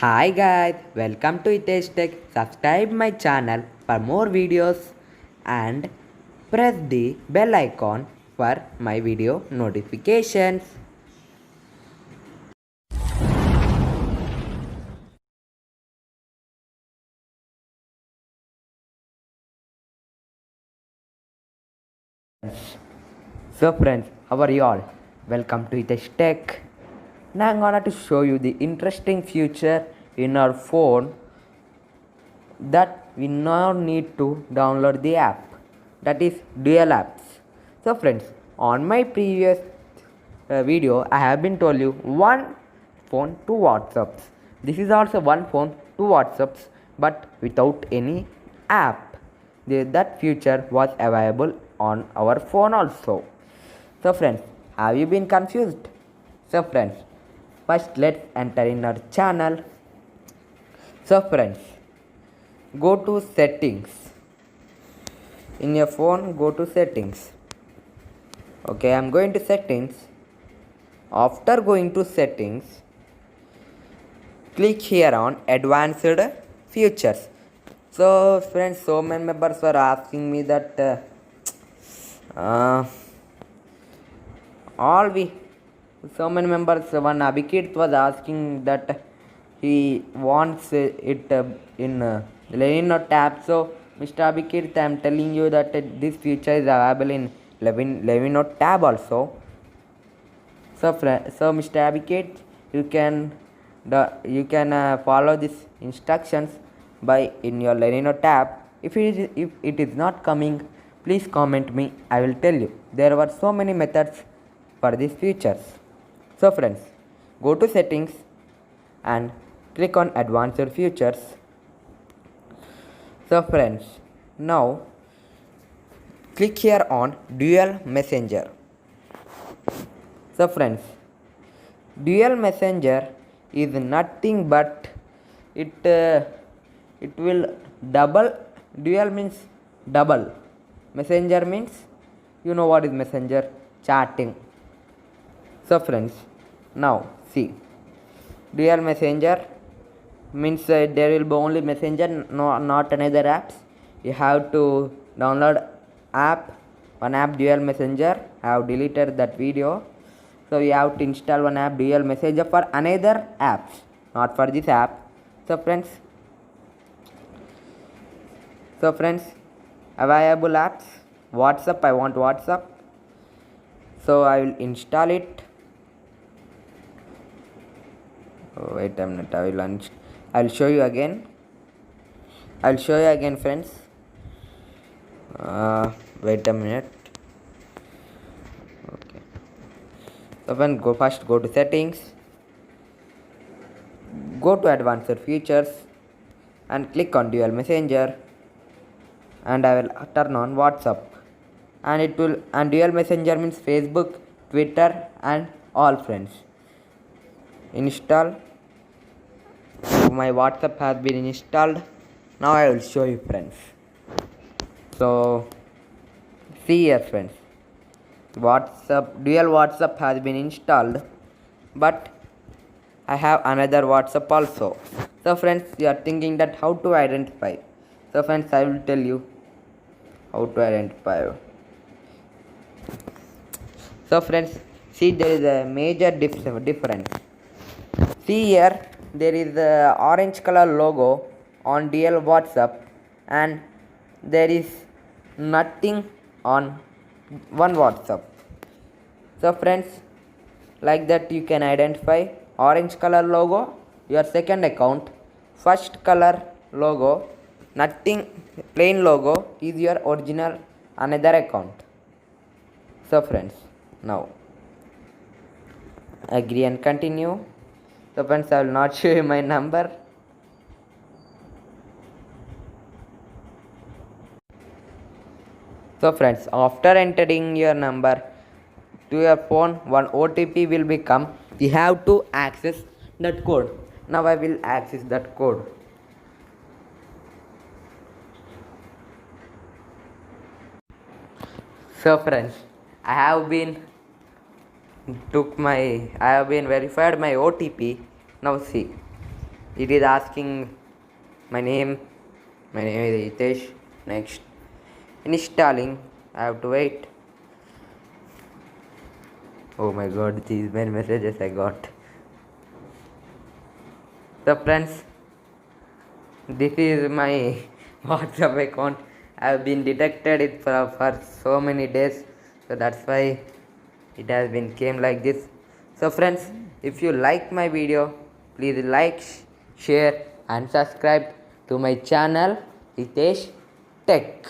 Hi guys, welcome to Hitesh Tech. Subscribe my channel for more videos and press the bell icon for my video notifications. So friends, how are you all? Welcome to Hitesh Tech. Now I'm gonna to show you the interesting feature in our phone that we now need to download the app, that is dual apps. So friends, on my previous video I have been told you one phone, two whatsapps. This is also one phone, two whatsapps, but without any app. That feature was available on our phone also. So friends, have you been confused? So friends, first let's enter in our channel. So friends, go to settings. In your phone, go to settings. Okay, I'm going to settings. After going to settings, click here on advanced features. So friends, so many members were asking me that all we so many members, one Abhikit was asking that he wants it in Lenino tab. So Mr. Abhikit, I am telling you that this feature is available in Lenino tab also. So Mr. Abhikit, you can follow these instructions by in your Lenino tab. If it is not coming, please comment me. I will tell you. There were so many methods for these features. So friends, go to settings and click on advanced features. So friends, now click here on dual messenger. So friends, dual messenger is nothing but it will double. Dual means double. Messenger means, you know what is messenger? Chatting. So friends, now see, dual messenger means there will be only messenger, not another apps. You have to download one app dual messenger. I have deleted that video. So you have to install one app dual messenger for another apps, not for this app. So friends, available apps. WhatsApp, I want WhatsApp. So I will install it. Wait a minute, I will show you again. Friends. Wait a minute. Okay. So when go to settings, go to advanced features and click on dual messenger, and I will turn on WhatsApp. And dual messenger means Facebook, Twitter and all friends. Install. So my WhatsApp has been installed. Now I will show you friends. So see here friends, dual WhatsApp has been installed, but I have another WhatsApp also. So friends, you are thinking that how to identify. So friends, I will tell you how to identify. So friends, see, there is a major difference. See here, there is a orange color logo on dual WhatsApp and there is nothing on one WhatsApp. So friends, like that you can identify orange color logo, your second account, first color logo, nothing, plain logo is your original another account. So friends, now agree and continue. So friends, I will not show you my number. So friends, after entering your number to your phone, one OTP will become. You have to access that code. Now I will access that code. So friends, I have been verified my OTP. Now see, It is asking my name. My name is Hitesh. Next, installing. I have to wait. Oh my god, these many messages I got. So friends, this is my WhatsApp account. I have been detected it for so many days, so that's why it has been came like this. So friends, if you like my video, please like, share and subscribe to my channel Hitesh Tech.